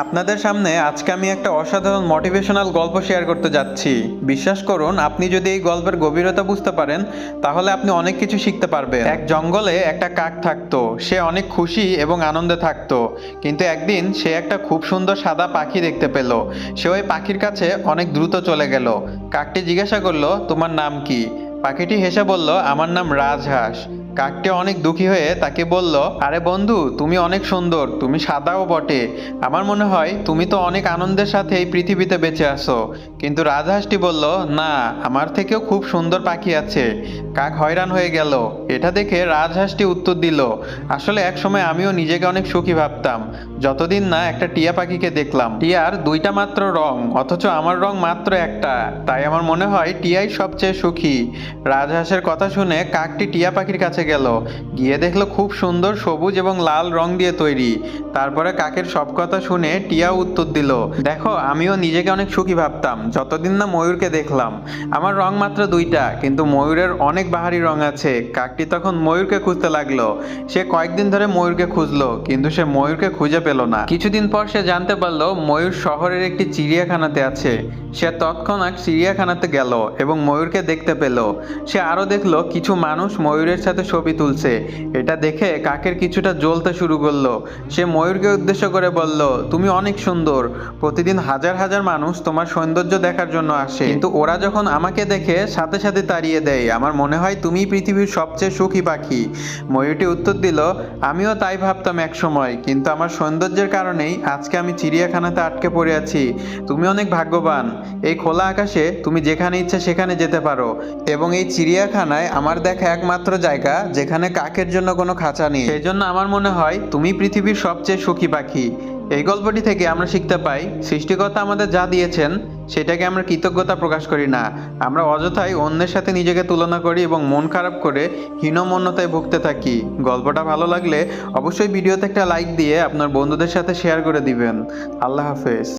আপনাদের সামনে আজকে আমি একটা অসাধারণ মোটিভেশনাল গল্প শেয়ার করতে যাচ্ছি। বিশ্বাস করুন, আপনি যদি এই গল্পের গভীরতা বুঝতে পারেন তাহলে আপনি অনেক কিছু শিখতে পারবেন। এক জঙ্গলে একটা কাক থাকতো। সে অনেক খুশি এবং আনন্দে থাকতো। কিন্তু একদিন সে একটা খুব সুন্দর সাদা পাখি দেখতে পেল। সে ওই পাখির কাছে অনেক দ্রুত চলে গেল। কাকটি জিজ্ঞাসা করলো, তোমার নাম কি? পাখিটি হেসে বলল, আমার নাম রাজহাঁস। কাকটি অনেক দুঃখী হয়ে তাকে বলল, আরে বন্ধু, তুমি অনেক সুন্দর, তুমি সাদাও বটে। আমার মনে হয় তুমি তো অনেক আনন্দের সাথে এই পৃথিবীতে বেঁচে আছো। কিন্তু রাজহাঁসটি বলল, না, আমার থেকেও খুব সুন্দর পাখি আছে। কাক হয়রান হয়ে গেল। এটা দেখে রাজহাঁসটি উত্তর দিল, আসলে এক সময় আমিও নিজেকে অনেক সুখী ভাবতাম, যতদিন না একটা টিয়া পাখিকে দেখলাম। টিয়ার দুইটা মাত্র রং, অথচ আমার রং মাত্র একটা। তাই আমার মনে হয় টিয়াই সবচেয়ে সুখী। রাজহাঁসের কথা শুনে কাকটি টিয়া পাখির কাছে গেল। গিয়ে দেখলো খুব সুন্দর সবুজ এবং লাল রং দিয়ে তৈরি। তারপরে কাকের সব কথা শুনে টিয়া উত্তর দিল, দেখো, আমিও নিজেকে অনেক সুখী ভাবতাম যতদিন না ময়ূরকে দেখলাম। আমার রং মাত্র দুইটা, কিন্তু ময়ূরের অনেক বাহারি রং আছে। কাকটি তখন ময়ূরকে খুঁজতে লাগলো। সে কয়েকদিন ধরে ময়ূরকে খুঁজলো, কিন্তু সে ময়ূরকে খুঁজে পেল না। কিছুদিন পর সে জানতে পারলো ময়ূর শহরের একটি চিড়িয়াখানাতে আছে। সে তৎক্ষণাৎ চিড়িয়াখানাতে গেল এবং ময়ূরকে দেখতে পেল। সে আরো দেখলো কিছু মানুষ ময়ূরের সাথে ছবি তুলছে। এটা দেখে কাকের কিছুটা জ্বলতে শুরু করলো। সে ময়ূরকে উদ্দেশ্য করে বলল, তুমি অনেক সুন্দর, প্রতিদিন হাজার হাজার মানুষ তোমার সৌন্দর্য দেখার জন্য আসে, কিন্তু ওরা যখন আমাকে দেখে সাথে সাথে তাড়িয়ে দেয়। আমার মনে হয় তুমি পৃথিবীর সবচেয়ে সুখী পাখি। ময়ূরটি উত্তর দিল, আমিও তাই ভাবতাম এক সময়, কিন্তু আমার সৌন্দর্যের কারণেই আজকে আমি চিড়িয়াখানাতে আটকে পড়ে আছি। তুমি অনেক ভাগ্যবান। এই খোলা আকাশে তুমি যেখানে ইচ্ছে সেখানে যেতে পারো, এবং এই চিড়িয়াখানায় আমার দেখা একমাত্র জায়গা যেখানে কাকের জন্য কোনো খাঁচা নেই। সেই জন্য আমার মনে হয় তুমি পৃথিবীর সবচেয়ে সুখী পাখি। এই গল্পটি থেকে আমরা শিখতে পাই, সৃষ্টিকর্তা আমাদের যা দিয়েছেন সেটাকে আমরা কৃতজ্ঞতা প্রকাশ করি না। আমরা অযথাই অন্যের সাথে নিজেকে তুলনা করি এবং মন খারাপ করে হীনমন্যতায় ভুগতে থাকি। গল্পটা ভালো লাগলে অবশ্যই ভিডিওতে একটা লাইক দিয়ে আপনার বন্ধুদের সাথে শেয়ার করে দিবেন। আল্লাহ হাফেজ।